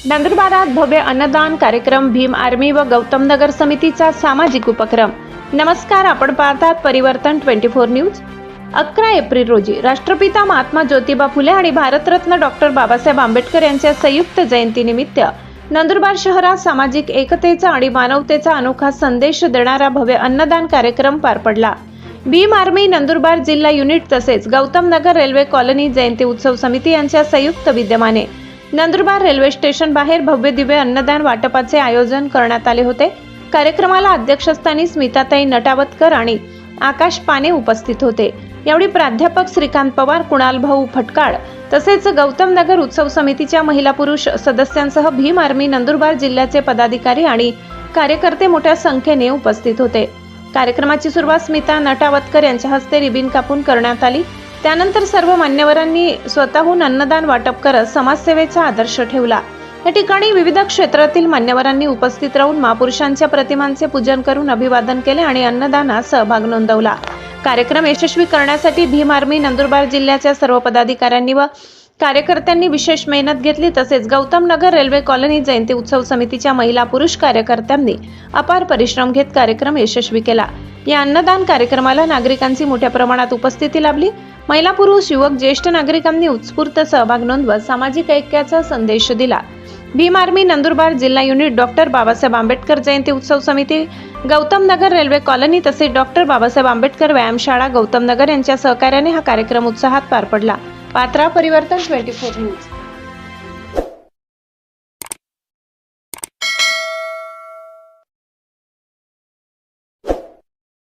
नंदुरबारात भव्य अन्नदान कार्यक्रम भीम आर्मी व गौतम नगर समितीचा सामाजिक उपक्रम। नमस्कार, आपण पाहतात परिवर्तन 24 न्यूज। 11 एप्रिल रोजी राष्ट्रपिता महात्मा ज्योतिबा फुले आणि भारतरत्न डॉक्टर बाबासाहेब आंबेडकर यांच्या संयुक्त जयंतीनिमित्त नंदुरबार शहरात सामाजिक एकतेचा आणि मानवतेचा अनोखा संदेश देणारा भव्य अन्नदान कार्यक्रम पार पडला। भीम आर्मी नंदुरबार जिल्हा युनिट तसेच गौतम नगर रेल्वे कॉलनी जयंती उत्सव समिती यांच्या संयुक्त विद्यमाने नंदुरबार रेल्वे स्टेशन बाहेर भव्य दिव्य अन्नदान वाटपाचे आयोजन करण्यात आले होते। कार्यक्रमाला अध्यक्षस्थानी स्मिताताई नटावतकर आणि आकाश पाने उपस्थित होते। यावेळी प्राध्यापक श्रीकांत पवार, कुणाल भाऊ फटकाळ तसेच गौतम नगर उत्सव समितीच्या महिला पुरुष सदस्यांसह भीम आर्मी नंदुरबार जिल्ह्याचे पदाधिकारी आणि कार्यकर्ते मोठ्या संख्येने उपस्थित होते। कार्यक्रमाची सुरुवात स्मिता नटावतकर यांच्या हस्ते रिबीन कापून करण्यात आली। त्यानंतर सर्व मान्यवरांनी स्वतःहून अन्नदान वाटप करत समाजसेवेचा आदर्श ठेवला। या ठिकाणी विविध क्षेत्रातील मान्यवरांनी उपस्थित राहून महापुरुषांच्या प्रतिमांचे पूजन करून अभिवादन केले आणि अन्नदानात सहभाग नोंदवला। कार्यक्रम यशस्वी करण्यासाठी भीम आर्मी नंदुरबार जिल्ह्याच्या सर्व पदाधिकाऱ्यांनी व कार्यकर्त्यांनी विशेष मेहनत घेतली। तसेच गौतम नगर रेल्वे कॉलनी जयंती उत्सव समितीच्या महिला पुरुष कार्यकर्त्यांनी अपार परिश्रम घेत कार्यक्रम यशस्वी केला। या अन्नदान कार्यक्रमाला नागरिकांची मोठ्या प्रमाणात उपस्थिती लाभली। महिला पुरुष युवक ज्येष्ठ नागरिकांनी उत्स्फूर्त सहभाग नोंदवत सामाजिक ऐक्याचा संदेश दिला। भीम आर्मी नंदुरबार जिल्हा युनिट डॉक्टर बाबासाहेब आंबेडकर जयंती उत्सव समिती गौतम नगर रेल्वे कॉलनी तसेच डॉक्टर बाबासाहेब आंबेडकर व्यायामशाळा गौतम नगर यांच्या सहकार्याने हा कार्यक्रम उत्साहात पार पडला। पात्रा परिवर्तन 24 न्यूज।